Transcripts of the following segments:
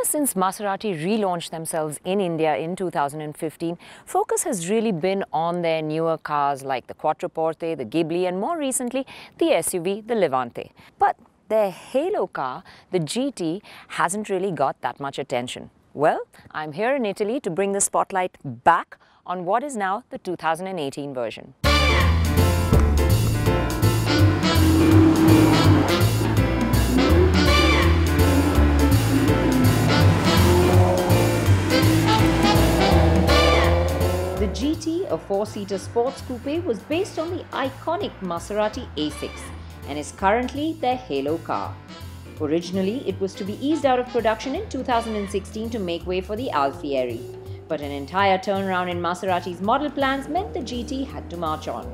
Ever since Maserati relaunched themselves in India in 2015, focus has really been on their newer cars like the Quattroporte, the Ghibli and more recently the SUV, the Levante. But their halo car, the GT, hasn't really got that much attention. Well, I'm here in Italy to bring the spotlight back on what is now the 2018 version. The GT, a four-seater sports coupe, was based on the iconic Maserati A6 and is currently their halo car. Originally, it was to be eased out of production in 2016 to make way for the Alfieri. But an entire turnaround in Maserati's model plans meant the GT had to march on.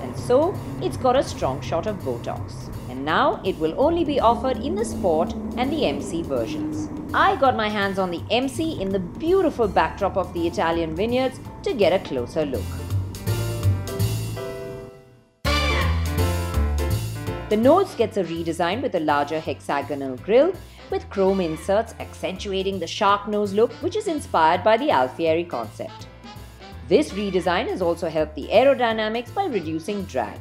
And so, it's got a strong shot of Botox. And now, it will only be offered in the Sport and the MC versions. I got my hands on the MC in the beautiful backdrop of the Italian vineyards to get a closer look. The nose gets a redesign with a larger hexagonal grille with chrome inserts accentuating the shark nose look, which is inspired by the Alfieri concept. This redesign has also helped the aerodynamics by reducing drag.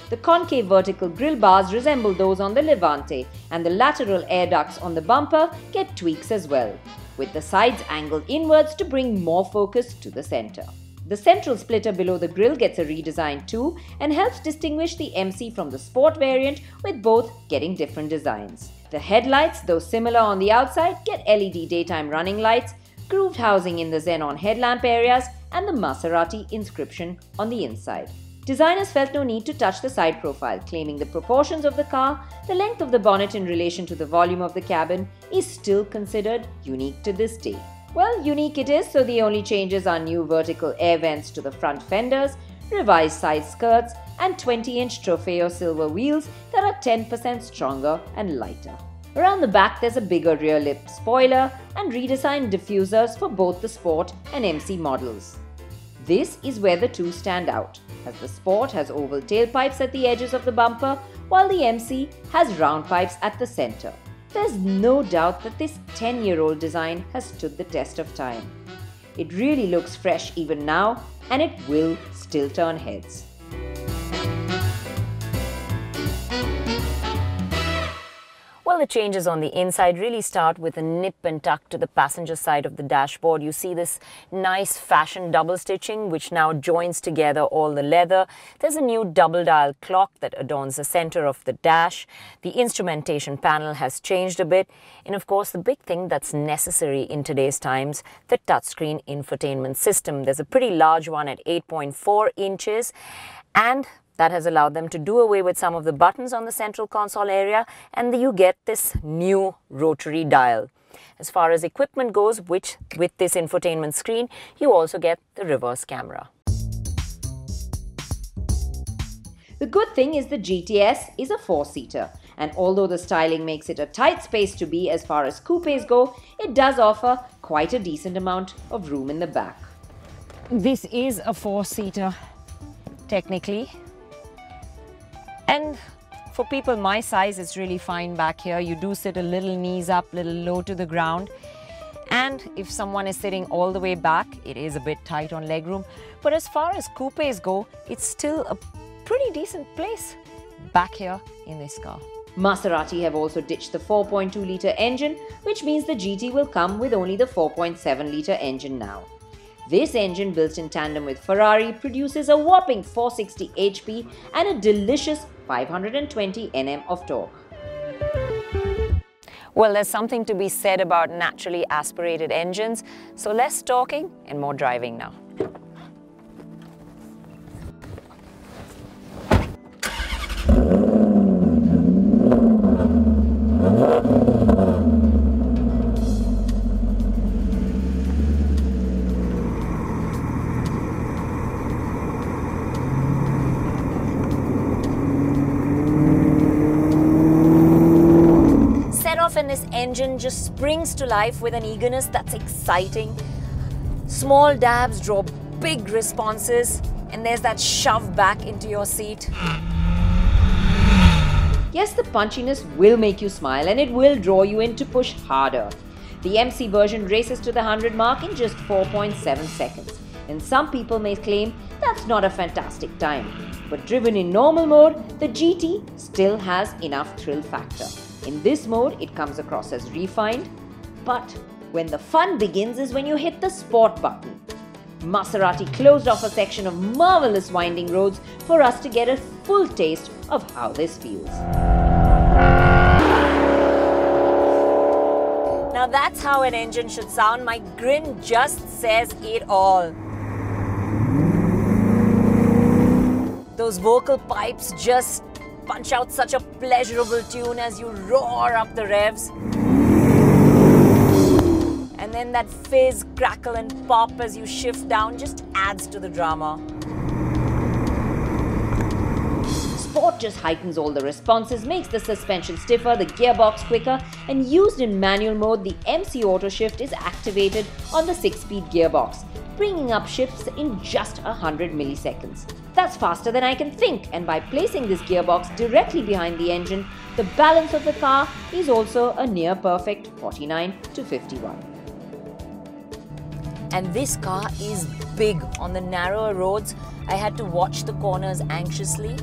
The concave vertical grille bars resemble those on the Levante, and the lateral air ducts on the bumper get tweaks as well, with the sides angled inwards to bring more focus to the center. The central splitter below the grille gets a redesign too and helps distinguish the MC from the Sport variant, with both getting different designs. The headlights, though similar on the outside, get LED daytime running lights, grooved housing in the xenon headlamp areas, and the Maserati inscription on the inside. Designers felt no need to touch the side profile, claiming the proportions of the car, the length of the bonnet in relation to the volume of the cabin, is still considered unique to this day. Well, unique it is, so the only changes are new vertical air vents to the front fenders, revised side skirts, and 20-inch Trofeo silver wheels that are 10% stronger and lighter. Around the back, there's a bigger rear lip spoiler and redesigned diffusers for both the Sport and MC models. This is where the two stand out, as the Sport has oval tailpipes at the edges of the bumper, while the MC has round pipes at the center. There's no doubt that this 10-year-old design has stood the test of time. It really looks fresh even now, and it will still turn heads. Well, the changes on the inside really start with a nip and tuck to the passenger side of the dashboard. You see this nice fashion double stitching which now joins together all the leather. There's a new double dial clock that adorns the center of the dash. The instrumentation panel has changed a bit. And of course, the big thing that's necessary in today's times, the touchscreen infotainment system. There's a pretty large one at 8.4 inches and that has allowed them to do away with some of the buttons on the central console area, and you get this new rotary dial. As far as equipment goes, with this infotainment screen, you also get the reverse camera. The good thing is the GTS is a four-seater, and although the styling makes it a tight space to be as far as coupes go, it does offer quite a decent amount of room in the back. This is a four-seater, technically. And for people my size, it's really fine back here. You do sit a little knees up, little low to the ground. And if someone is sitting all the way back, it is a bit tight on legroom. But as far as coupes go, it's still a pretty decent place back here in this car. Maserati have also ditched the 4.2-litre engine, which means the GT will come with only the 4.7-litre engine now. This engine, built in tandem with Ferrari, produces a whopping 460 HP and a delicious 520 Nm of torque. Well, there's something to be said about naturally aspirated engines, so less talking and more driving now. And this engine just springs to life with an eagerness that's exciting. Small dabs draw big responses, and there's that shove back into your seat. Yes, the punchiness will make you smile and it will draw you in to push harder. The MC version races to the 100 mark in just 4.7 seconds. And some people may claim that's not a fantastic time. But driven in normal mode, the GT still has enough thrill factor. In this mode, it comes across as refined. But when the fun begins is when you hit the sport button. Maserati closed off a section of marvelous winding roads for us to get a full taste of how this feels. Now that's how an engine should sound. My grin just says it all. Those vocal pipes just punch out such a pleasurable tune as you roar up the revs. And then that fizz, crackle and pop as you shift down just adds to the drama. Sport just heightens all the responses, makes the suspension stiffer, the gearbox quicker, and used in manual mode, the MC Auto Shift is activated on the 6-speed gearbox, bringing up shifts in just 100 milliseconds. That's faster than I can think, and by placing this gearbox directly behind the engine, the balance of the car is also a near perfect 49 to 51. And this car is big. On the narrower roads, I had to watch the corners anxiously,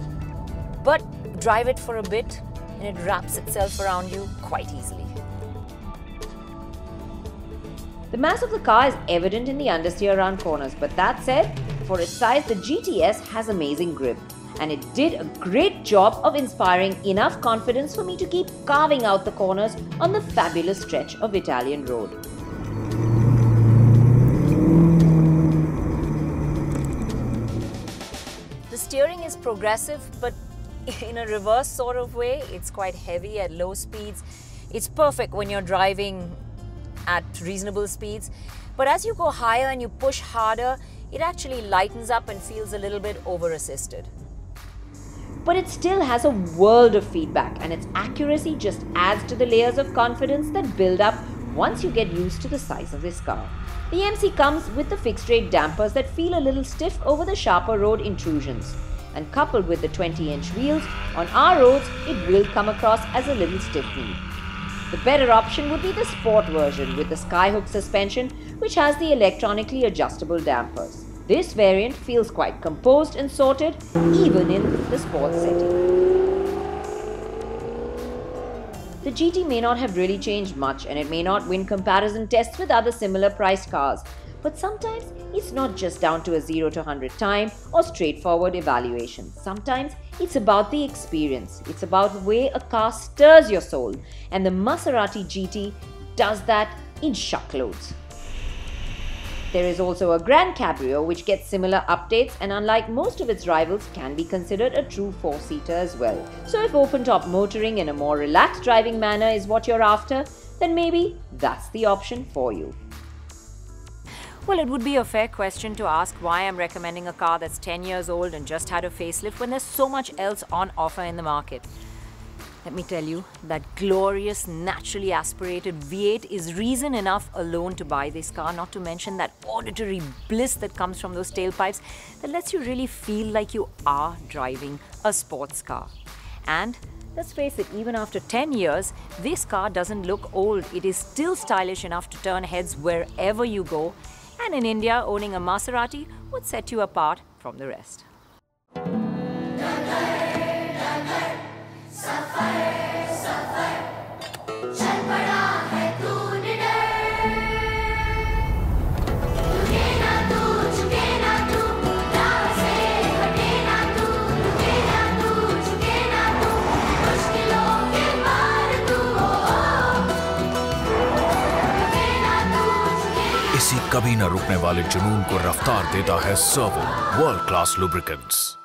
but drive it for a bit and it wraps itself around you quite easily. The mass of the car is evident in the understeer around corners, but that said, for its size, the GTS has amazing grip, and it did a great job of inspiring enough confidence for me to keep carving out the corners on the fabulous stretch of Italian road. The steering is progressive, but in a reverse sort of way. It's quite heavy at low speeds. It's perfect when you're driving at reasonable speeds. But as you go higher and you push harder, it actually lightens up and feels a little bit over-assisted. But it still has a world of feedback, and its accuracy just adds to the layers of confidence that build up once you get used to the size of this car. The MC comes with the fixed-rate dampers that feel a little stiff over the sharper road intrusions. And coupled with the 20-inch wheels, on our roads, it will come across as a little stiff-kneed. The better option would be the sport version with the skyhook suspension, which has the electronically adjustable dampers. This variant feels quite composed and sorted, even in the sport setting. The GT may not have really changed much, and it may not win comparison tests with other similar priced cars. But sometimes it's not just down to a 0 to 100 time or straightforward evaluation. Sometimes it's about the experience. It's about the way a car stirs your soul. And the Maserati GT does that in shuckloads. There is also a Grand Cabrio which gets similar updates, and unlike most of its rivals, can be considered a true 4-seater as well. So if open-top motoring in a more relaxed driving manner is what you're after, then maybe that's the option for you. Well, it would be a fair question to ask why I'm recommending a car that's 10 years old and just had a facelift when there's so much else on offer in the market. Let me tell you, that glorious, naturally aspirated V8 is reason enough alone to buy this car, not to mention that auditory bliss that comes from those tailpipes that lets you really feel like you are driving a sports car. And let's face it, even after 10 years, this car doesn't look old. It is still stylish enough to turn heads wherever you go. And in India, owning a Maserati would set you apart from the rest. इसी कभी न रुकने वाले जुनून को रफ्तार देता है सर्वो वर्ल्ड क्लास लुब्रिकेंट्स।